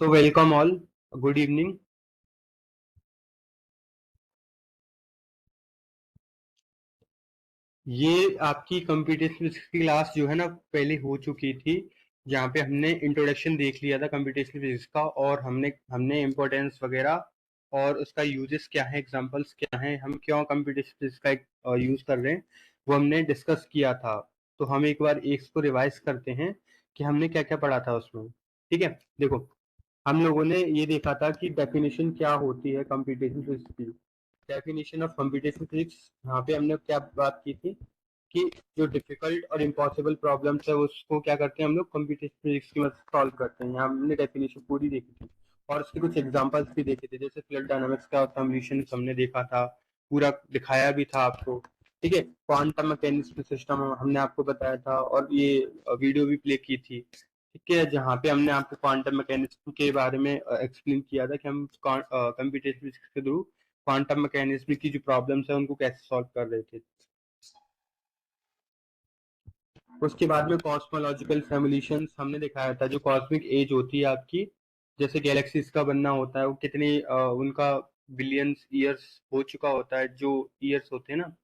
So welcome all. Good evening. ये आपकी computer physics की क्लास जो है ना पहले हो चुकी थी, जहाँ पे हमने इंट्रोडक्शन देख लिया था कंप्यूटेशनल फिजिक्स का, और हमने हमने इम्पोर्टेंस वगैरह और उसका यूजेस क्या है, एग्जांपल्स क्या हैं, हम क्यों कंप्यूटेशनल फिजिक्स का यूज कर रहे हैं, वो हमने डिस्कस किया था। तो हम एक बार इसको रिवाइज करते हैं कि हमने क्या क्या पढ़ा था उसमें। ठीक है, देखो, हम लोगों ने ये देखा था कि डेफिनेशन क्या होती है कंप्यूटेशनल फिजिक्स की। डेफिनेशन ऑफ कंप्यूटेशनल फिजिक्स, यहाँ पे हमने क्या बात की थी कि जो डिफिकल्ट और इम्पॉसिबल प्रॉब्लम्स है उसको क्या करते हैं हम लोग कंप्यूटेशनल फिजिक्स की मदद से सॉल्व करते हैं। यहाँ हमने डेफिनेशन पूरी देखी थी और उसके कुछ एग्जांपल्स भी देखे थे, जैसे फ्लड डायनामिक्स का सॉल्यूशन हमने देखा था, पूरा दिखाया भी था आपको। ठीक है, क्वांटम मैकेनिक्स सिस्टम हमने आपको बताया था और ये वीडियो भी प्ले की थी। ठीक है, जहाँ पे हमने आपको क्वांटम मैकेनिज्म के बारे में एक्सप्लेन किया था कि हम कंप्यूटेशनल फिजिक्स के थ्रू क्वांटम मैकेनिज्म की जो प्रॉब्लम्स है उनको कैसे सॉल्व कर रहे थे। उसके बाद में कॉस्मोलॉजिकल सिमुलेशंस हमने दिखाया था, जो कॉस्मिक एज होती है आपकी, जैसे गैलेक्सीज का बनना होता है, वो कितने उनका बिलियंस ईयर्स हो चुका होता है, जो ईयर्स होते हैं ना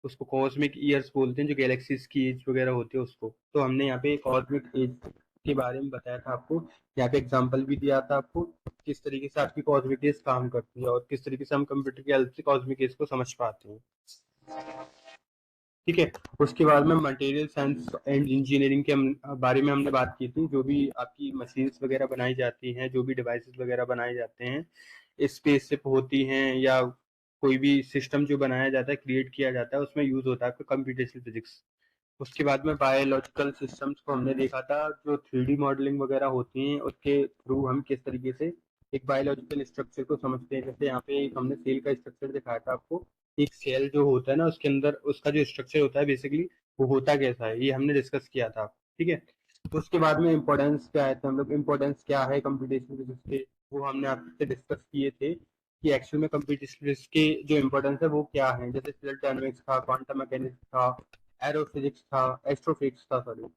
उसको कॉस्मिक ईयर्स बोलते हैं, जो गैलेक्सीज की एज वगैरह होती है उसको। तो हमने यहाँ पे कॉस्मिक एज के बारे में बताया था आपको, यहाँ पे एग्जांपल भी दिया था आपको किस तरीके से आपकी कॉस्मिक एज काम करती है और किस तरीके से हम कंप्यूटर की हेल्प से कॉस्मिक एज को समझ पाते हैं। ठीक है, उसके बाद में मटेरियल साइंस एंड इंजीनियरिंग के बारे में हमने बात की थी। जो भी आपकी मशीन्स वगैरह बनाई जाती हैं, जो भी डिवाइसेस वगैरह बनाए जाते हैं, स्पेसशिप होती हैं या कोई भी सिस्टम जो बनाया जाता है, क्रिएट किया जाता है, उसमें यूज होता है आपका कंप्यूटेशनल फिजिक्स। उसके बाद में बायोलॉजिकल सिस्टम्स को हमने देखा था, जो 3D मॉडलिंग वगैरह होती हैं उसके थ्रू हम किस तरीके से एक बायोलॉजिकल स्ट्रक्चर को समझते हैं। जैसे यहाँ पे एक हमने सेल का स्ट्रक्चर दिखाया था आपको, एक सेल जो होता है ना उसके अंदर उसका जो स्ट्रक्चर होता है बेसिकली वो होता कैसा है, ये हमने डिस्कस किया था। ठीक है, तो उसके बाद में इम्पोर्टेंस क्या है, तो हम लोग इम्पोर्टेंस क्या है कंप्यूटेशनल फिजिक्स के, वो हमने आपसे डिस्कस किए थे कि एक्चुअल में कंप्यूटेशनल फिजिक्स के जो इम्पोर्टेंस है वो क्या है। जैसे फ्लूइड डायनामिक्स था, क्वांटम मैकेनिक्स था, एरोफिजिक्स था, एस्ट्रोफिजिक्स था, सॉरी।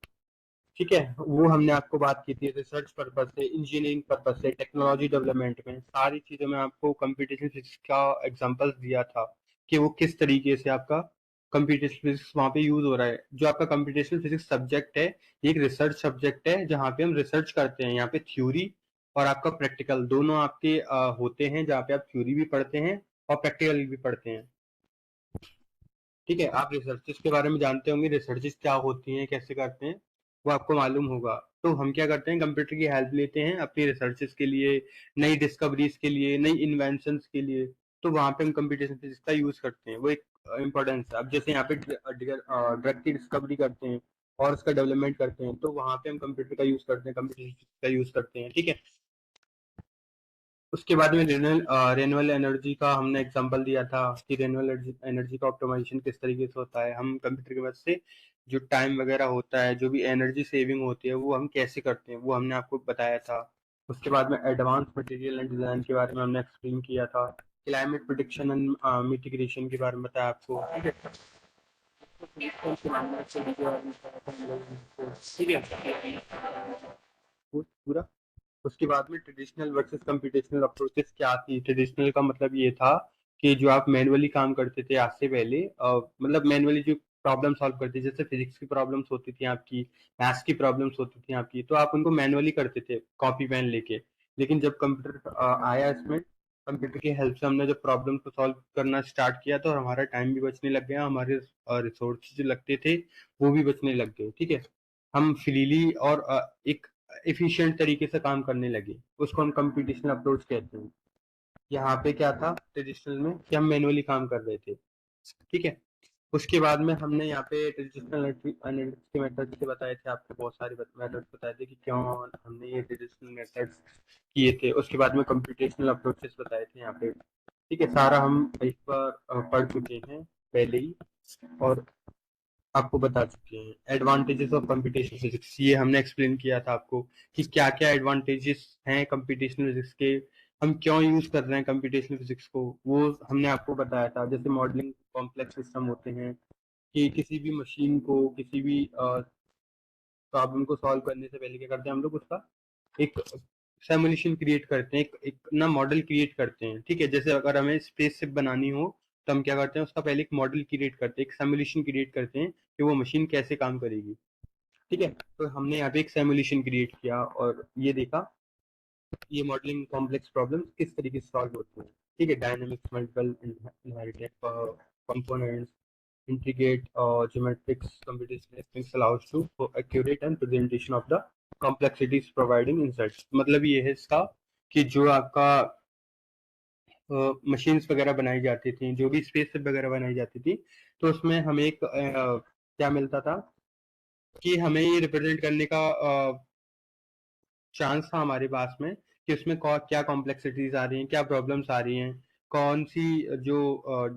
ठीक है, वो हमने आपको बात की थी रिसर्च पर्पज से, इंजीनियरिंग पर्पज से, टेक्नोलॉजी डेवलपमेंट में, सारी चीजों में आपको कंप्यूटेशनल फिजिक्स का एग्जांपल्स दिया था कि वो किस तरीके से आपका कंप्यूटेशनल फिजिक्स वहाँ पे यूज हो रहा है। जो आपका कंप्यूटेशनल फिजिक्स सब्जेक्ट है, ये एक रिसर्च सब्जेक्ट है जहाँ पे हम रिसर्च करते हैं। यहाँ पे थ्योरी और आपका प्रैक्टिकल दोनों आपके होते हैं, जहाँ पे आप थ्योरी भी पढ़ते हैं और प्रैक्टिकल भी पढ़ते हैं। ठीक है, आप रिसर्चेस के बारे में जानते होंगे, रिसर्चेस क्या होती हैं, कैसे करते हैं, वो आपको मालूम होगा। तो हम क्या करते हैं, कंप्यूटर की हेल्प लेते हैं अपनी रिसर्चेस के लिए, नई डिस्कवरीज के लिए, नई इन्वेंशंस के लिए। तो वहाँ पे हम कंप्यूटेशन फिजिक्स का यूज करते हैं, वो एक इम्पोर्टेंस है। अब जैसे यहाँ पे ड्रग की डिस्कवरी करते हैं और उसका डेवलपमेंट करते हैं, तो वहाँ पे हम कंप्यूटर का यूज करते हैं, कंप्यूटर का यूज करते हैं। ठीक है, उसके बाद में रेन्यूएबल एनर्जी का हमने एग्जांपल दिया था कि रेन्यूएबल एनर्जी का ऑप्टिमाइजेशन किस तरीके से होता है। हम कंप्यूटर की मदद से जो टाइम वगैरह होता है, जो भी एनर्जी सेविंग होती है, वो हम कैसे करते हैं, वो हमने आपको बताया था। उसके बाद में एडवांस मटेरियल एंड डिजाइन के बारे में हमने एक्सप्लेन किया था। क्लाइमेट प्रिडिक्शन एंड मिटिगेशन के बारे में बताया आपको। ठीक है, ठीक है, पूरा। उसके बाद में ट्रेडिशनल वर्सेस कंप्यूटेशनल अप्रोचेस क्या थी। ट्रेडिशनल का मतलब ये था कि जो आप मैनुअली काम करते थे आज से पहले, मतलब मैनुअली जो प्रॉब्लम सॉल्व करते थे, जैसे फिजिक्स की प्रॉब्लम्स होती थी आपकी, मैथ्स की प्रॉब्लम्स होती थी आपकी, तो आप उनको मैनुअली करते थे कॉपी पेन लेके। लेकिन जब कंप्यूटर आया इसमें, कंप्यूटर की हेल्प से हमने जब प्रॉब्लम को सॉल्व करना स्टार्ट किया, तो हमारा टाइम भी बचने लग गया, हमारे रिसोर्स जो लगते थे वो भी बचने लग गए। ठीक है, हम फ्रीली और एक एफिशिएंट तरीके से काम करने लगे, उसको हम कंप्यूटेशनल अप्रोच कहते हैं। यहाँ पे क्या था ट्रेडिशनल में कि हम मैनुअली काम कर रहे थे। ठीक है, उसके बाद में हमने यहाँ पे ट्रेडिशनल एनालिटिक्स के मेथड्स के बताए थे आपको, बहुत सारे मेथड्स बताए थे कि क्यों हमने ये ट्रेडिशनल मेथड्स किए थे। उसके बाद में कंप्यूटेशनल अप्रोचेस बताए थे यहाँ पे। ठीक है, सारा हम एक बार पढ़ चुके हैं पहले ही और आपको बता चुके हैं। एडवांटेजेस ऑफ कंप्यूटेशनल फिजिक्स, ये हमने एक्सप्लेन किया था आपको कि क्या क्या एडवांटेजेस हैं कंप्यूटेशनल फिजिक्स के, हम क्यों यूज कर रहे हैं कंप्यूटेशनल फिजिक्स को, वो हमने आपको बताया था। जैसे मॉडलिंग कॉम्प्लेक्स सिस्टम होते हैं, कि किसी भी मशीन को, किसी भी प्रॉब्लम को सॉल्व करने से पहले क्या करते हैं हम लोग, उसका एक सिमुलेशन क्रिएट करते हैं, एक ना मॉडल क्रिएट करते हैं, ठीक है। जैसे अगर हमें स्पेसशिप बनानी हो तो हम क्या करते हैं, उसका पहले एक मॉडल क्रिएट करते हैं, एक सिमुलेशन क्रिएट करते हैं कि वो मशीन कैसे काम करेगी, ठीक है। तो हमने यहाँ पे एक सिमुलेशन क्रिएट किया और ये देखा ये मॉडलिंग कॉम्प्लेक्स प्रॉब्लम्स किस तरीके से सॉल्व होती हैं, ठीक है। Dynamics, multiple inherited components, integrate geometrics, computational techniques allows to for accurate and presentation of the complexities providing insights। मतलब ये है इसका कि जो आपका मशीन्स वगैरह बनाई जाती थी, जो भी स्पेस वगैरह बनाई जाती थी, तो उसमें हमें एक क्या मिलता था कि हमें ये रिप्रेजेंट करने का चांस था हमारे पास में कि उसमें क्या कॉम्प्लेक्सिटीज आ रही हैं, क्या प्रॉब्लम्स आ रही हैं, कौन सी जो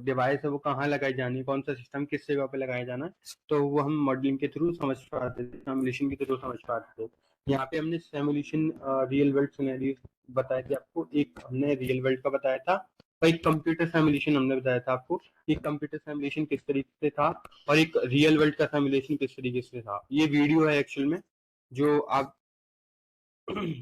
डिवाइस है वो कहाँ लगाई जानी है, कौन सा सिस्टम किस जगह पे लगाया जाना है। तो वो हम मॉडलिंग के थ्रू समझ पाते थे, सिमुलेशन के थ्रू समझ पाते थे। यहाँ पे हमने सिमुलेशन रियल वर्ल्ड सिनेरियो बताया कि आपको, एक हमने रियल वर्ल्ड का बताया था और एक कंप्यूटर सिमुलेशन हमने बताया था आपको कि कंप्यूटर सिमुलेशन किस तरीके से था और एक रियल वर्ल्ड का सिमुलेशन किस तरीके से था। ये वीडियो है एक्चुअल में जो आप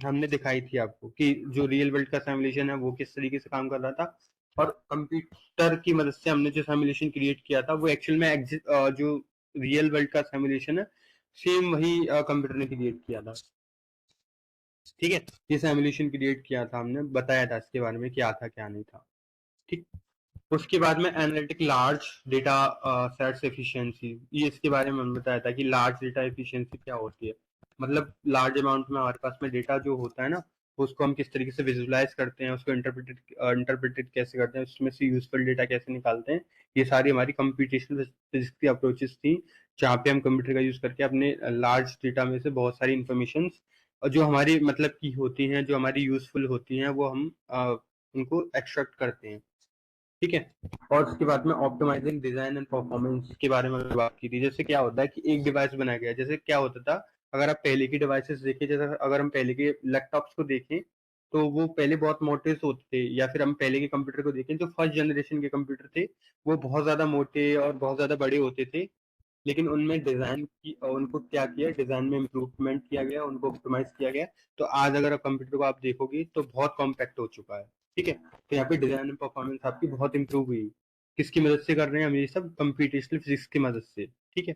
हमने दिखाई थी आपको कि जो रियल वर्ल्ड का सिमुलेशन है वो किस तरीके से काम कर रहा था, और कंप्यूटर की मदद से हमने जो सिमुलेशन क्रिएट किया था वो एक्चुअल में जो रियल वर्ल्ड का सिमुलेशन है सेम वही कंप्यूटर ने क्रिएट किया था, ठीक है। ये सिमुलेशन क्रिएट किया था, हमने बताया था इसके बारे में क्या था क्या नहीं था, ठीक। उसके बाद में analytic large data sets efficiency, ये इसके बारे में हमने बताया था कि लार्ज डेटा एफिशिएंसी क्या होती है। मतलब लार्ज अमाउंट में हमारे पास में डेटा जो होता है ना, उसको हम किस तरीके से विजुलाइज करते हैं, उसको इंटरप्रेटेड कैसे करते हैं, उसमें से यूजफुल डेटा कैसे निकालते हैं। ये सारी हमारी कंप्यूटेशनल फिजिक्स की अप्रोचेस थी, जहाँ पे हम कंप्यूटर का यूज करके अपने लार्ज डेटा में से बहुत सारी इंफॉर्मेशन जो हमारी मतलब की होती हैं, जो हमारी यूजफुल होती हैं, वो हम उनको एक्सट्रैक्ट करते हैं, ठीक है। और उसके बाद में ऑप्टिमाइजिंग डिजाइन एंड परफॉर्मेंस के बारे में बात की थी। जैसे क्या होता है कि एक डिवाइस बनाया गया, जैसे क्या होता था, अगर आप पहले की डिवाइसेस देखें, जैसे अगर हम पहले के लैपटॉप्स को देखें तो वो पहले बहुत मोटे से होते थे, या फिर हम पहले के कंप्यूटर को देखें जो फर्स्ट जनरेशन के कंप्यूटर थे वो बहुत ज्यादा मोटे और बहुत ज्यादा बड़े होते थे। लेकिन उनमें डिजाइन की उनको क्या किया, डिजाइन में इम्प्रूवमेंट किया गया, उनको ऑप्टिमाइज किया गया। तो आज अगर आप कंप्यूटर को आप देखोगे तो बहुत कॉम्पैक्ट हो चुका है, ठीक है। तो यहाँ पे डिजाइन एंड परफॉर्मेंस आपकी बहुत इंप्रूव हुई। किसकी मदद से कर रहे हैं हम ये सब, कंप्यूटेशनल फिजिक्स की मदद से, ठीक है।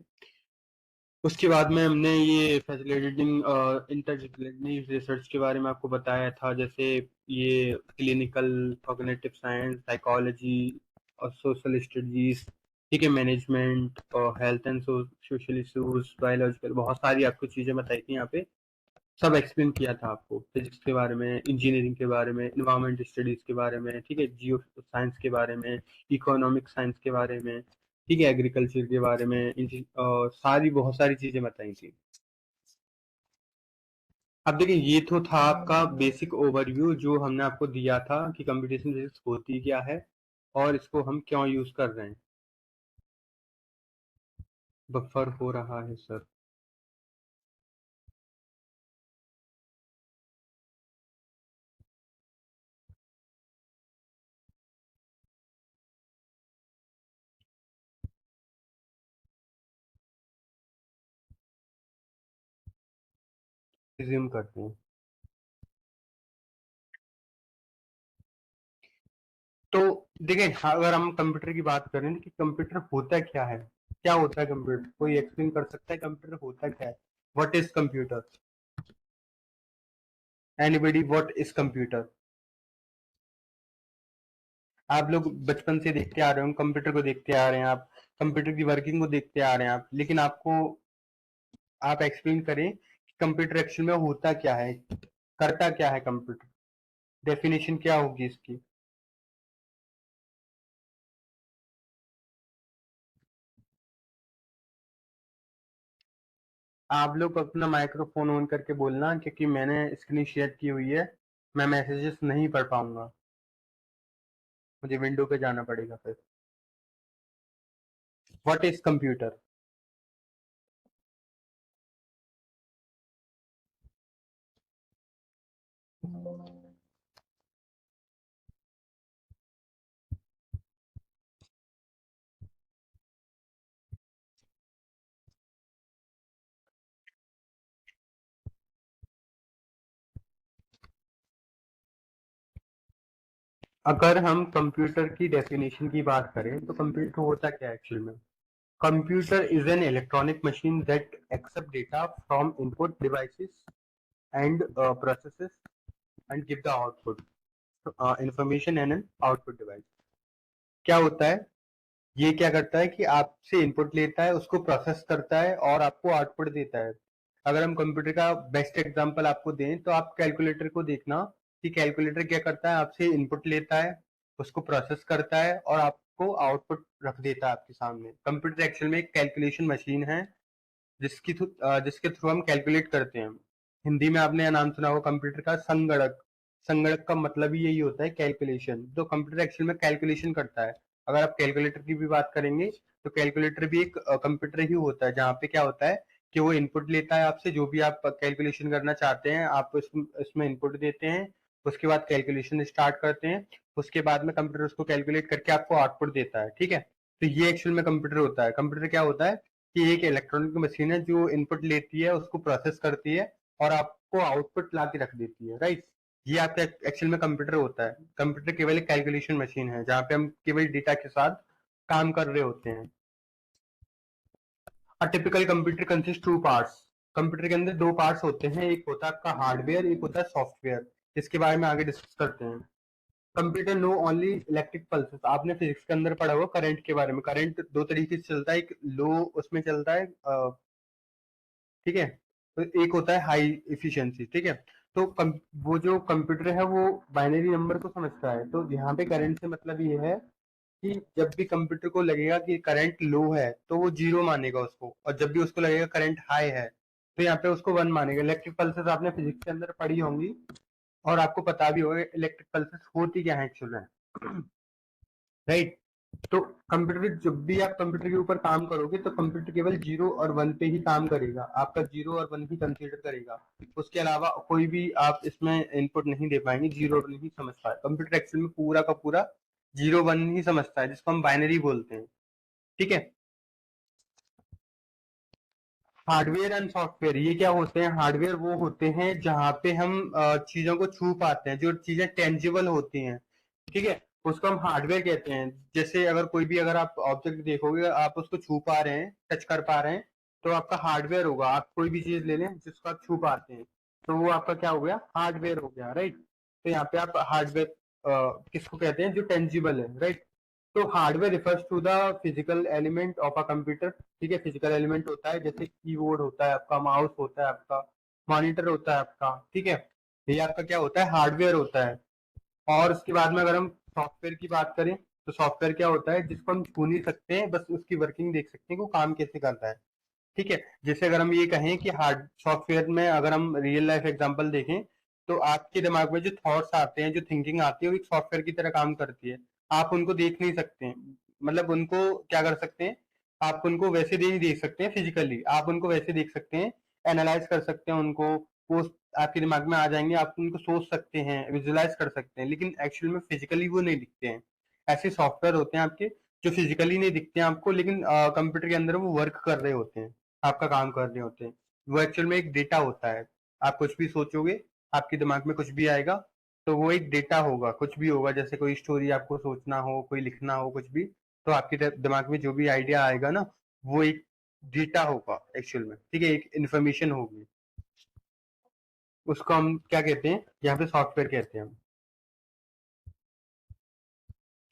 उसके बाद में हमने ये फैसिलिटेटिंग इंटरडिसिप्लिनरी रिसर्च के बारे में आपको बताया था, जैसे ये क्लिनिकल, कॉग्निटिव साइंस, साइकोलॉजी और सोशल स्टडीज, ठीक है, मैनेजमेंट और health and social issues, biological, बहुत सारी आपको चीजें बताई थी यहाँ पे। सब एक्सप्लेन किया था आपको, फिजिक्स के बारे में, इंजीनियरिंग के बारे में, इन्वायरमेंट स्टडीज के बारे में, ठीक है, जियो साइंस के बारे में, इकोनॉमिक साइंस के बारे में, ठीक है, एग्रीकल्चर के बारे में, सारी बहुत सारी चीजें बताई थी। अब देखिए ये तो था आपका बेसिक ओवरव्यू जो हमने आपको दिया था कि कंप्यूटेशन फिजिक्स होती क्या है और इसको हम क्यों यूज कर रहे हैं। बफर हो रहा है सर। रिज्यूम करते हैं। तो देखिए अगर हम कंप्यूटर की बात करें कि कंप्यूटर होता क्या है, क्या होता है कंप्यूटर, कोई एक्सप्लेन कर सकता है कंप्यूटर होता क्या है। What is computer, anybody, what is computer. आप लोग बचपन से देखते आ रहे हो, कंप्यूटर को देखते आ रहे हैं आप, कंप्यूटर की वर्किंग को देखते आ रहे हैं आप, लेकिन आपको आप एक्सप्लेन करें कि कंप्यूटर एक्चुअल में होता क्या है, करता क्या है कंप्यूटर, डेफिनेशन क्या होगी इसकी। आप लोग अपना माइक्रोफोन ऑन करके बोलना क्योंकि मैंने स्क्रीन शेयर की हुई है, मैं मैसेजेस नहीं पढ़ पाऊंगा, मुझे विंडो पे जाना पड़ेगा फिर। What is computer. अगर हम कंप्यूटर की डेफिनेशन की बात करें तो कंप्यूटर होता क्या है एक्चुअल में? Computer is an electronic machine that accept data from input devices and processes and give the output information and an output device. क्या होता है? ये क्या करता है कि आपसे इनपुट लेता है, उसको प्रोसेस करता है और आपको आउटपुट देता है। अगर हम कंप्यूटर का बेस्ट एग्जांपल आपको दें तो आप कैलकुलेटर को देखना कि कैलकुलेटर क्या करता है, आपसे इनपुट लेता है, उसको प्रोसेस करता है और आपको आउटपुट रख देता है आपके सामने। कंप्यूटर एक्चुअल में एक कैलकुलेशन मशीन है जिसके थ्रू हम कैलकुलेट करते हैं। हिंदी में आपने नाम सुना होगा कंप्यूटर का संगणक। संगणक का मतलब ही यही होता है, कैलकुलेशन। तो कंप्यूटर एक्चुअल में कैलकुलेशन करता है। अगर आप कैलकुलेटर की भी बात करेंगे तो कैलकुलेटर भी एक कंप्यूटर ही होता है, जहाँ पे क्या होता है कि वो इनपुट लेता है आपसे, जो भी आप कैलकुलेशन करना चाहते हैं आप इसमें इनपुट देते हैं, उसके बाद कैलकुलेशन स्टार्ट करते हैं, उसके बाद में कंप्यूटर उसको कैलकुलेट करके आपको आउटपुट देता है। ठीक है, तो ये एक्चुअल में कंप्यूटर होता है। कंप्यूटर क्या होता है कि एक इलेक्ट्रॉनिक मशीन है जो इनपुट लेती है, उसको प्रोसेस करती है और आपको आउटपुट ला के रख देती है। राइट, ये आपका एक्चुअल में कंप्यूटर होता है। कंप्यूटर केवल एक कैलकुलेशन मशीन है जहाँ पे हम केवल डेटा के साथ काम कर रहे होते हैं। A typical computer consist two parts. Computer के अंदर दो पार्ट्स होते हैं, एक होता है आपका हार्डवेयर, एक होता है सॉफ्टवेयर। इसके बारे में आगे डिस्कस करते हैं। Computer know only electric pulses. आपने फिजिक्स के अंदर पढ़ा हुआ करंट के बारे में। करंट दो तरीके से चलता है, एक लो उसमें चलता है, ठीक है, तो एक होता है हाई इफिशिएंसी। ठीक है, तो वो जो कंप्यूटर है वो बाइनरी नंबर को समझता है। तो यहाँ पे करंट से मतलब ये है कि जब भी कंप्यूटर को लगेगा कि करंट लो है तो वो जीरो मानेगा उसको, और जब भी उसको लगेगा करंट हाई है तो यहाँ पे उसको वन मानेगा। इलेक्ट्रिक पल्सेस आपने फिजिक्स के अंदर पढ़ी होंगी और आपको पता भी होगा इलेक्ट्रिक पल्सेस होती क्या है एक्चुअल में। राइट, तो कंप्यूटर, जब भी आप कंप्यूटर के ऊपर काम करोगे तो कंप्यूटर केवल जीरो और वन पे ही काम करेगा, आपका जीरो और वन ही कंसीडर करेगा। उसके अलावा कोई भी आप इसमें इनपुट नहीं दे पाएंगे, जीरो वन ही समझता है कंप्यूटर एक्चुअल में, पूरा का पूरा जीरो वन ही समझता है, जिसको हम बाइनरी बोलते हैं। ठीक है, हार्डवेयर एंड सॉफ्टवेयर ये क्या होते हैं? हार्डवेयर वो होते हैं जहाँ पे हम चीजों को छू पाते हैं, जो चीजें टेंजिबल होती हैं। ठीक है, उसको हम हार्डवेयर कहते हैं। जैसे अगर कोई भी, अगर आप ऑब्जेक्ट देखोगे, आप उसको छू पा रहे हैं, टच कर पा रहे हैं, तो आपका हार्डवेयर होगा। आप कोई भी चीज ले लें जिसको आप छू पाते हैं, तो वो आपका क्या हो गया? हार्डवेयर हो गया। राइट, तो यहाँ पे आप हार्डवेयर किसको कहते हैं? जो टेंजिबल है। राइट, तो hardware refers to the physical element of a computer. ठीक है, फिजिकल एलिमेंट होता है जैसे कीबोर्ड होता है आपका, माउस होता है आपका, मॉनिटर होता है आपका। ठीक है, ये आपका क्या होता है? हार्डवेयर होता है। और उसके बाद में अगर हम सॉफ्टवेयर की बात करें तो सॉफ्टवेयर क्या होता है? जिसको हम छू नहीं सकते हैं, बस उसकी वर्किंग देख सकते हैं कि वो काम कैसे करता है। ठीक है, जैसे अगर हम ये कहें कि हार्ड सॉफ्टवेयर में अगर हम रियल लाइफ एग्जांपल देखें तो आपके दिमाग में जो थॉट्स आते हैं, जो थिंकिंग आती है, वो एक सॉफ्टवेयर की तरह काम करती है। आप उनको देख नहीं सकते हैं, मतलब उनको क्या कर सकते हैं, आप उनको वैसे नहीं देख सकते हैं फिजिकली, आप उनको वैसे देख सकते हैं, एनालाइज कर सकते हैं उनको, वो आपके दिमाग में आ जाएंगे, आप उनको सोच सकते हैं, विजुलाइज कर सकते हैं, लेकिन एक्चुअल में फिजिकली वो नहीं दिखते हैं। ऐसे सॉफ्टवेयर होते हैं आपके जो फिजिकली नहीं दिखते हैं आपको, लेकिन कंप्यूटर के अंदर वो वर्क कर रहे होते हैं, आपका काम कर रहे होते हैं। वो एक्चुअल में एक डेटा होता है। आप कुछ भी सोचोगे, आपके दिमाग में कुछ भी आएगा, तो वो एक डेटा होगा, कुछ भी होगा। जैसे कोई स्टोरी आपको सोचना हो, कोई लिखना हो, कुछ भी, तो आपके दिमाग में जो भी आइडिया आएगा ना, वो एक डेटा होगा एक्चुअल में। ठीक है, एक इंफॉर्मेशन होगी, उसको हम क्या कहते हैं? यहाँ पे सॉफ्टवेयर कहते हैं हम।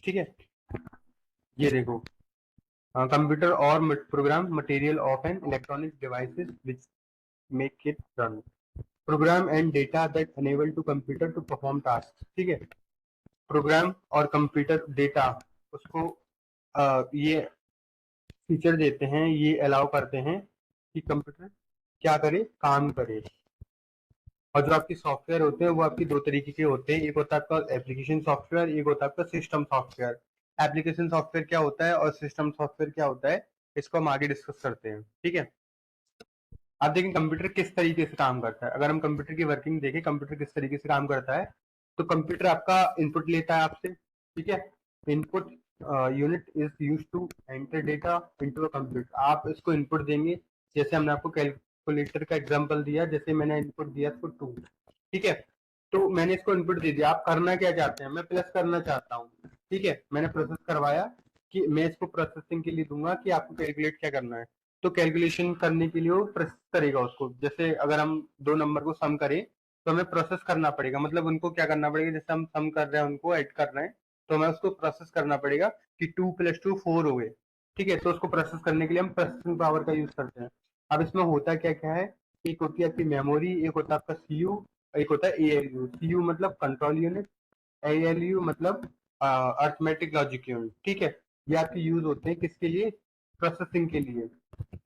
ठीक है, ये देखो, कंप्यूटर और program material of an electronic devices which make it run, program and data that enable to computer to perform task. ठीक है, प्रोग्राम और कंप्यूटर डेटा, उसको ये फीचर देते हैं, ये अलाउ करते हैं कि कंप्यूटर क्या करे? काम करे। और जो आपके सॉफ्टवेयर होते हैं वो आपकी दो तरीके के होते हैं, एक होता है आपका एप्लीकेशन सॉफ्टवेयर, एक होता है आपका सिस्टम सॉफ्टवेयर। एप्लीकेशन सॉफ्टवेयर क्या होता है और सिस्टम सॉफ्टवेयर क्या होता है, इसको हम आगे डिस्कस करते हैं। ठीक है, आप देखें कंप्यूटर किस तरीके से काम करता है। अगर हम कंप्यूटर की वर्किंग देखें, कंप्यूटर किस तरीके से काम करता है, तो कंप्यूटर आपका इनपुट लेता है आपसे। ठीक है, input unit is use to enter data into a computer. आप इसको इनपुट देंगे, जैसे हमने आपको कैलकुलेटर का एग्जांपल दिया, जैसे मैंने इनपुट दिया इसको टू। ठीक है, तो मैंने इसको इनपुट दे दिया। आप करना क्या चाहते हैं? मैं प्लस करना चाहता हूँ, ठीक है। मैंने प्रोसेस करवाया कि मैं इसको प्रोसेसिंग के लिए दूंगा कि आपको कैलकुलेट क्या करना है। तो कैलकुलेशन करने के लिए वो प्रोसेस करेगा उसको। जैसे अगर हम दो नंबर को सम करें तो हमें प्रोसेस करना पड़ेगा, मतलब उनको क्या करना पड़ेगा, जैसे हम सम कर रहे हैं उनको ऐड कर रहे हैं तो हमें उसको प्रोसेस करना पड़ेगा कि 2 + 2 4 हो गए, ठीक है। तो उसको प्रोसेस करने के लिए हम प्रोसेसिंग पावर का यूज करते हैं। अब इसमें होता क्या क्या है, एक होती है आपकी मेमोरी, एक होता है आपका सीयू, एक होता है एएलयू। सीयू मतलब कंट्रोल यूनिट, एएलयू मतलब अर्थमेटिक लॉजिक यूनिट, ठीक है। ये आपके यूज होते हैं किसके लिए? प्रोसेसिंग के लिए,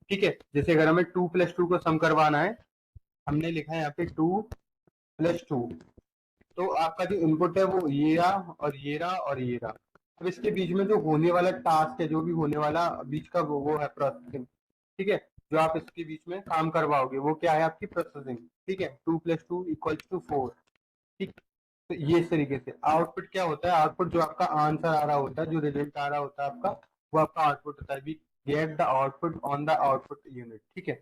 ठीक है। जैसे अगर हमें 2 + 2 को सम करवाना है, हमने लिखा है यहाँ पे 2 + 2, तो आपका जो इनपुट है वो ये रहा और ये रहा और ये रहा। अब इसके बीच में जो होने वाला टास्क है, जो भी होने वाला बीच का वो है प्रोसेसिंग, ठीक है। जो आप इसके बीच में काम करवाओगे वो क्या है? आपकी प्रोसेसिंग, ठीक है। 2 + 2 = 4, ठीक। तो ये इस तरीके से आउटपुट क्या होता है? आउटपुट जो आपका आंसर आ रहा होता है, जो रिजल्ट आ रहा होता है आपका, वो आपका आउटपुट होता है। We get the output on the output unit, ठीक है।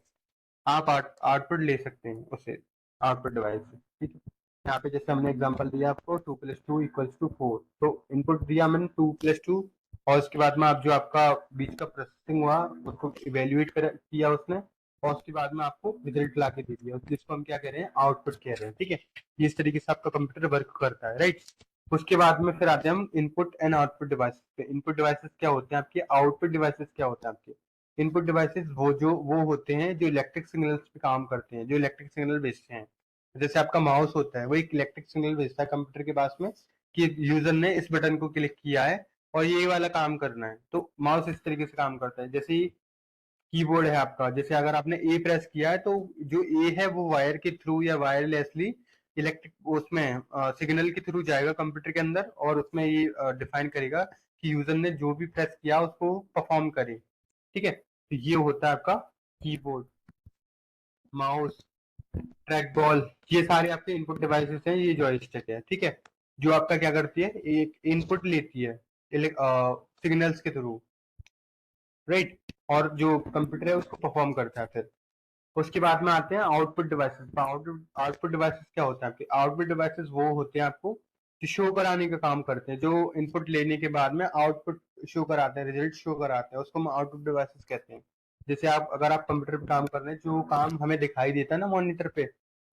आप आउटपुट ले सकते हैं उसे आउटपुट डिवाइस से, ठीक है। यहाँ पे जैसे हमने एग्जांपल दिया आपको 2 + 2 = 4, तो इनपुट दिया मैंने 2 + 2, और उसके बाद में आप जो आपका बीच का प्रोसेसिंग हुआ उसको इवेल्युएट किया उसने, और उसके बाद में आपको रिजल्ट ला के दे दिया, जिसको हम क्या कह रहे हैं? आउटपुट कह रहे हैं, ठीक है। इस तरीके से आपका कंप्यूटर वर्क करता है, राइट। उसके बाद में फिर आते हैं हम इनपुट एंड आउटपुट डिवाइसेस पे। इनपुट डिवाइसेस क्या होते हैं आपके? आउटपुट डिवाइसेस क्या होते हैं आपके? इनपुट डिवाइसेस वो होते हैं जो इलेक्ट्रिक सिग्नल्स पे काम करते हैं, जो इलेक्ट्रिक सिग्नल भेजते हैं। जैसे आपका माउस होता है, वो एक इलेक्ट्रिक सिग्नल भेजता है कंप्यूटर के पास में कि यूजर ने इस बटन को क्लिक किया है और ये वाला काम करना है। तो माउस इस तरीके से काम करता है। जैसे कीबोर्ड है आपका, जैसे अगर आपने ए प्रेस किया है तो जो ए है वो वायर के थ्रू या वायरलेसली इलेक्ट्रिक उसमें सिग्नल के थ्रू जाएगा कंप्यूटर के अंदर, और उसमें ये डिफाइन करेगा कि यूजर ने जो भी प्रेस किया उसको परफॉर्म करे, ठीक है। तो ये होता है आपका कीबोर्ड, माउस, ट्रैक बॉल, ये सारे आपके इनपुट डिवाइसेस हैं। ये जॉयस्टिक है, ठीक है, जो आपका क्या करती है? एक इनपुट लेती है सिग्नल्स के थ्रू, राइट, और जो कंप्यूटर है उसको परफॉर्म करता है फिर। उसके बाद में आते हैं आउटपुट डिवाइसेस। आउटपुट डिवाइसेस क्या होते हैं आपके? आउटपुट डिवाइसेस वो होते हैं आपको जो शो कराने का काम करते हैं, जो इनपुट लेने के बाद में आउटपुट शो कराते हैं, रिजल्ट शो कराते हैं, उसको हम आउटपुट डिवाइसेस कहते हैं। जैसे आप अगर आप कंप्यूटर पे काम कर रहे हैं, जो काम हमें दिखाई देता है ना मॉनिटर पे,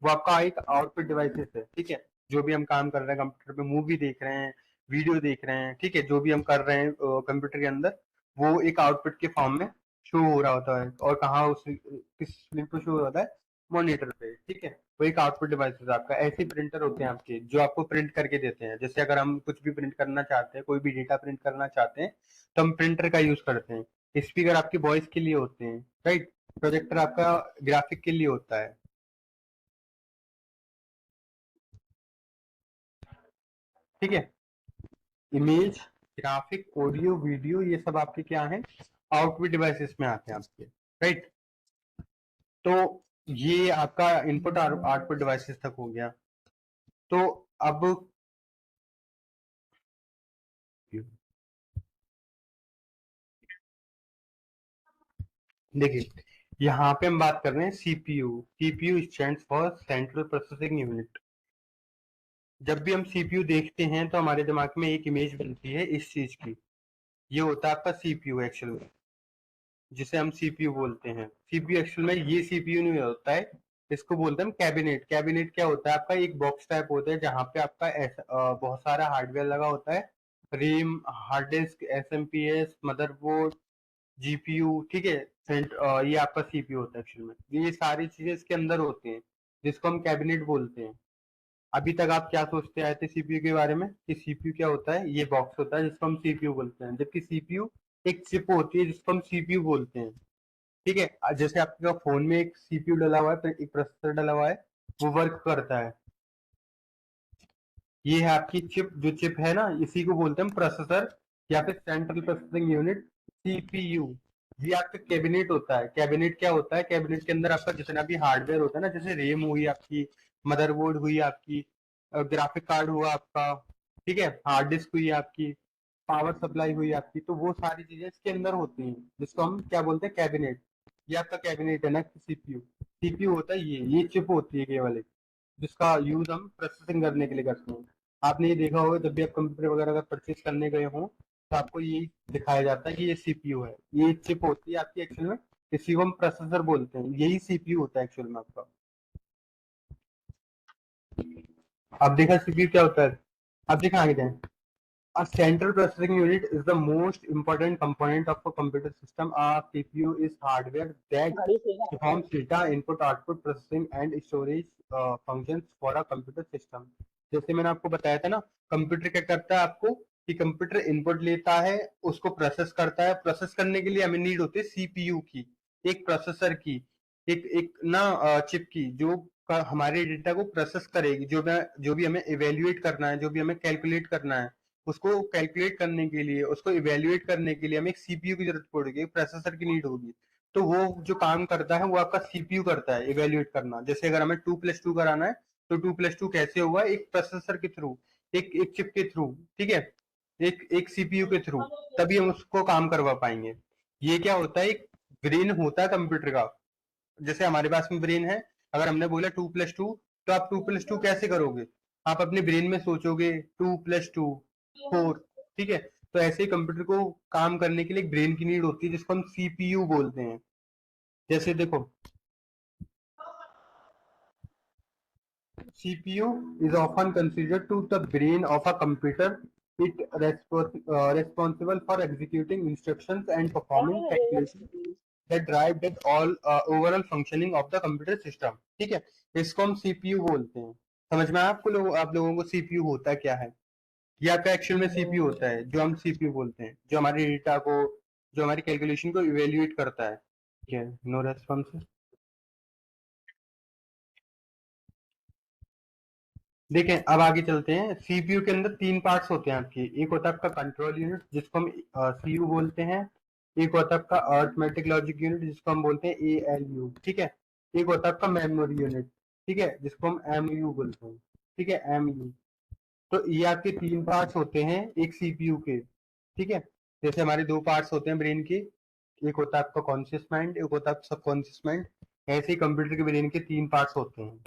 वो आपका एक आउटपुट डिवाइसेस है, ठीक है। जो भी हम काम कर रहे हैं कंप्यूटर पे, मूवी देख रहे हैं, वीडियो देख रहे हैं, ठीक है, जो भी हम कर रहे हैं कंप्यूटर के अंदर, वो एक आउटपुट के फॉर्म में शो हो रहा होता है। और कहाँ उस किस लिंक पे शो होता है? मॉनिटर पे, ठीक है। वो एक आउटपुट डिवाइस है आपका। ऐसे प्रिंटर होते हैं आपके जो आपको प्रिंट करके देते हैं। जैसे अगर हम कुछ भी प्रिंट करना चाहते हैं, कोई भी डेटा प्रिंट करना चाहते हैं, तो हम प्रिंटर का यूज करते हैं। स्पीकर आपकी वॉइस के लिए होते हैं, राइट। प्रोजेक्टर आपका ग्राफिक के लिए होता है, ठीक है। इमेज, ग्राफिक, ऑडियो, वीडियो, ये सब आपके क्या है? आउटपुट डिवाइसेस में आते हैं आपके, राइट। तो ये आपका इनपुट और आउटपुट डिवाइसेस तक हो गया। तो अब देखिए, यहाँ पे हम बात कर रहे हैं CPU. CPU stands for central processing unit. जब भी हम सीपीयू देखते हैं तो हमारे दिमाग में एक इमेज बनती है इस चीज की। ये होता है आपका सीपीयू एक्चुअल में, जिसे हम सीपीयू बोलते हैं। सीपीयू एक्चुअल में ये सीपीयू नहीं होता है, इसको बोलते हैं हम कैबिनेट। कैबिनेट क्या होता है आपका? एक बॉक्स टाइप होता है जहाँ पे आपका ऐसा बहुत सारा हार्डवेयर लगा होता है। RAM, hard disk, SMPS, motherboard, GPU, ठीक है। ये आपका सीपीयू होता है एक्चुअल में। ये सारी चीजें इसके अंदर होती हैं, जिसको हम कैबिनेट बोलते हैं। अभी तक आप क्या सोचते आए थे सीपीयू के बारे में कि सीपीयू क्या होता है? ये बॉक्स होता है जिसको हम सीपीयू बोलते हैं, जबकि सीपीयू एक चिप होती है जिसको हम सीपीयू बोलते हैं, ठीक है। जैसे आपके फोन में एक सीपीयू डला हुआ है, एक प्रोसेसर डला हुआ है, वो वर्क करता है। ये है आपकी चिप। जो चिप है ना, इसी को बोलते हैं हम प्रोसेसर या फिर सेंट्रल प्रोसेसिंग यूनिट, सीपीयू। ये आपका कैबिनेट होता है। कैबिनेट क्या होता है? कैबिनेट के अंदर आपका जितना भी हार्डवेयर होता है ना, जैसे रैम हुई आपकी, मदरबोर्ड हुई आपकी, ग्राफिक कार्ड हुआ आपका, ठीक है, हार्ड डिस्क हुई आपकी, पावर सप्लाई हुई आपकी, तो वो सारी चीजें इसके अंदर होती हैं, जिसको हम क्या बोलते हैं? कैबिनेट। ये आपका कैबिनेट है ना सीपीयू। सीपीयू होता है ये चिप होती है केवल एक, जिसका यूज हम प्रोसेसिंग करने के लिए करते हैं। आपने ये देखा होगा जब भी आप कंप्यूटर वगैरह अगर परचेज करने गए हो तो आपको ये दिखाया जाता है कि ये सीपीयू है, ये चिप होती है आपकी एक्चुअल में, इसी को हम प्रोसेसर बोलते हैं, यही सीपीयू होता है एक्चुअल में आपका। आप देखा सीपीयू क्या होता है, आप देखा आगे जाए। A central processing unit is the most important component of a computer system. A CPU is hardware that performs data input, output, processing and storage functions for a computer system. जैसे मैंने आपको बताया था ना, कंप्यूटर क्या करता है आपको कि कंप्यूटर इनपुट लेता है, उसको प्रोसेस करता है, प्रोसेस करने के लिए हमें नीड होती है सीपीयू की, एक प्रोसेसर की, एक एक ना चिप की, जो हमारे डेटा को प्रोसेस करेगी, जो भी हमें इवेल्युएट करना है, जो भी हमें कैलकुलेट करना है, उसको कैलकुलेट करने के लिए, उसको इवेल्युएट करने के लिए हमें एक सीपीयू की जरूरत पड़ेगी, प्रोसेसर की नीड होगी। तो वो जो काम करता है वो आपका सीपीयू करता है, इवेल्युएट करना। जैसे अगर हमें 2+2 कराना है तो 2+2 कैसे होगा, एक प्रोसेसर के थ्रू, एक चिप के थ्रू, ठीक है, एक एक सीपीयू के थ्रू, तभी हम उसको काम करवा पाएंगे। ये क्या होता है, एक ब्रेन होता है कंप्यूटर का। जैसे हमारे पास में ब्रेन है, अगर हमने बोला 2+2, तो आप 2+2 कैसे करोगे, आप अपने ब्रेन में सोचोगे 2+2 4, ठीक है। तो ऐसे ही कंप्यूटर को काम करने के लिए एक ब्रेन की नीड होती है जिसको हम सीपीयू बोलते हैं। जैसे देखो, CPU is often considered to the brain of a computer. It responsible for executing instructions and performing calculations that drive that all overall functioning of the computer system. ठीक है, इसको हम CPU बोलते हैं। समझ में आया आपको, आप लोगों को CPU होता क्या है? ये आपका एक्चुअल में CPU होता है, जो हम CPU बोलते हैं, जो हमारे डेटा को, जो हमारी कैलकुलेशन को इवेल्युएट करता है। ठीक है, नो रेस्पॉन्स। देखें, अब आगे चलते हैं। सीपीयू के अंदर तीन पार्ट्स होते हैं आपके। एक होता है आपका कंट्रोल यूनिट जिसको हम सीयू बोलते हैं। एक होता है आपका अरिथमेटिक लॉजिक यूनिट जिसको हम बोलते हैं एएलयू, ठीक है। एक होता है आपका मेमोरी यूनिट, ठीक है, जिसको हम एमयू बोलते हैं, ठीक है, एमयू। तो ये आपके तीन पार्ट्स होते हैं एक सीपीयू के, ठीक है। जैसे हमारे दो पार्ट्स होते हैं ब्रेन के, एक होता है आपका कॉन्शियस माइंड, एक होता है सबकॉन्शियस माइंड। ऐसे ही कंप्यूटर के ब्रेन के तीन पार्ट्स होते हैं,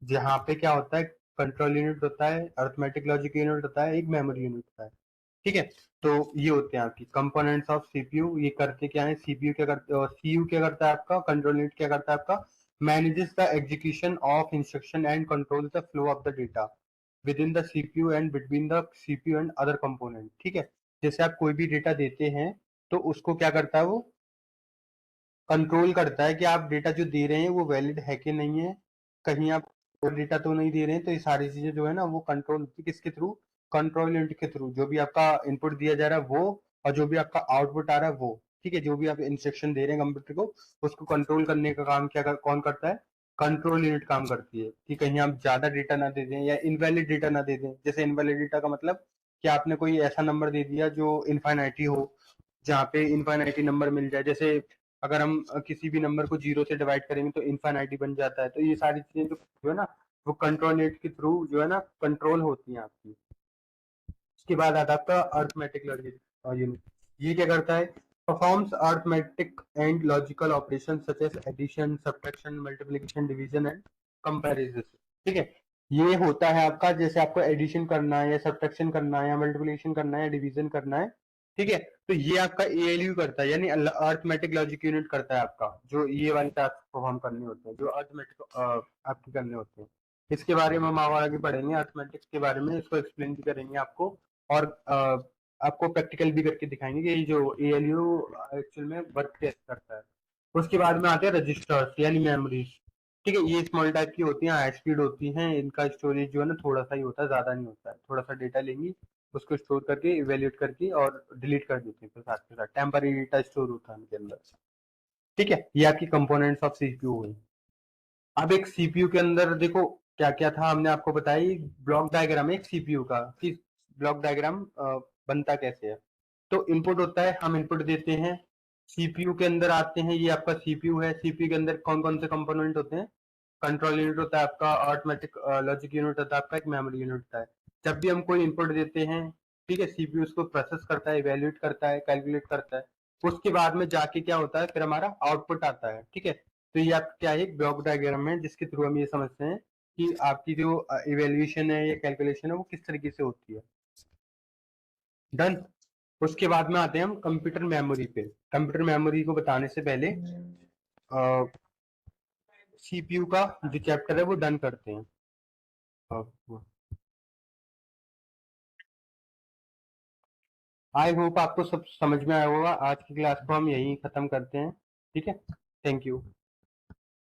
जहाँ पे क्या होता है, कंट्रोल यूनिट होता है, अरिथमेटिक लॉजिक यूनिट होता है, एक मेमोरी यूनिट होता है, ठीक है। तो ये होते हैं आपकी कंपोनेंट्स ऑफ सीपीयू। ये करते क्या है, सीपीयू क्या करते, सीयू क्या करता है आपका, कंट्रोल यूनिट क्या करता है आपका, manages the execution of instruction and control the flow of the data with in the CPU and between the CPU and other component, ठीक है। जैसे आप कोई भी डेटा देते हैं तो उसको क्या करता है, वो कंट्रोल करता है कि आप डेटा जो दे रहे हैं वो वैलिड है कि नहीं है, कहीं आप और डेटा तो नहीं दे रहे हैं। तो ये सारी चीजें जो है ना वो कंट्रोल होती है किसके थ्रू, कंट्रोल यूनिट के थ्रू। जो भी आपका इनपुट दिया जा रहा है वो, और जो भी आपका आउटपुट आ रहा है वो, ठीक है, जो भी आप इंस्ट्रक्शन दे रहे हैं कंप्यूटर को, उसको कंट्रोल करने का काम कौन करता है, कंट्रोल यूनिट काम करती है, कि कहीं आप ज्यादा डेटा ना दे दें या इनवैलिड डेटा ना दे दें। जैसे इनवैलिड डेटा का मतलब कि आपने कोई ऐसा नंबर दे दिया जो इनफाइनाइटी हो, जहाँ पे इनफाइनाइटी नंबर मिल जाए। जैसे अगर हम किसी भी नंबर को जीरो से डिवाइड करेंगे तो इनफाइनाइटी बन जाता है। तो ये सारी चीजें जो है ना वो कंट्रोल यूनिट के थ्रू जो है ना कंट्रोल होती हैं आपकी। उसके बाद आता है आपका अरिथमेटिक लॉजिक यूनिट। ये क्या करता है, performs arithmetic and logical operation such as addition, subtraction, multiplication, division and comparison, ठीक है। ये होता है आपका, जैसे आपको एडिशन करना है या सब्ट्रैक्शन करना है या मल्टीप्लिकेशन करना है या डिवीजन करना है, ठीक है। तो ये आपका एएलयू करता है, यानी अरिथमेटिक लॉजिक यूनिट करता है आपका, जो ये वाले टास्क परफॉर्म करने होते हैं, जो अरिथमेटिक आपके करने होते हैं। इसके बारे में हम और आगे पढ़ेंगे, अरिथमेटिक्स के बारे में, इसको एक्सप्लेन भी करेंगे आपको, और आपको प्रैक्टिकल भी करके दिखाएंगे कि जो एएलयू एक्चुअल में वर्क कैसे करता है। उसके बाद में आते हैं रजिस्टर्स यानी मेमोरीज, ठीक है। ये स्मॉल टाइप की होती हैं, हाई स्पीड होती हैं, इनका स्टोरेज जो है ना थोड़ा सा ही होता है, ज्यादा नहीं होता है। थोड़ा सा डेटा लेंगी, उसको स्टोर करके इवेल्युएट करके और डिलीट कर देते हैं, फिर साथ के साथ टेम्पररी डेटा स्टोर होता है उनके अंदर, ठीक है। ये आपकी कंपोनेंट्स ऑफ सीपीयू हुई। अब एक सीपीयू के अंदर देखो क्या क्या था, हमने आपको बताया ब्लॉक डायग्राम है एक सीपीयू का, कि ब्लॉक डायग्राम बनता कैसे है। तो इनपुट होता है, हम इनपुट देते हैं, सीपीयू के अंदर आते हैं, ये आपका सीपीयू है। सीपीयू के अंदर कौन कौन से कंपोनेंट होते हैं, कंट्रोल यूनिट होता है आपका, अरिथमेटिक लॉजिक यूनिट होता है आपका, एक मेमोरी यूनिट होता है। जब भी हम कोई इनपुट देते हैं, ठीक है, सीपीयू उसको प्रोसेस करता है, इवेल्युएट करता है, कैलकुलेट करता है। उसके बाद में जाके क्या होता है, फिर हमारा आउटपुट आता है, ठीक है। तो ये आप क्या है, एक ब्लॉक डायग्राम है जिसके थ्रू हम ये समझते हैं कि आपकी जो इवेल्युएशन है या कैलकुलेशन है वो किस तरीके से होती है। डन। उसके बाद में आते हैं हम कंप्यूटर मेमोरी पे। कंप्यूटर मेमोरी को बताने से पहले सीपीयू का जो चैप्टर है वो डन करते हैं। आई होप आपको सब समझ में आया होगा। आज की क्लास को हम यहीं खत्म करते हैं। ठीक है, थैंक यू।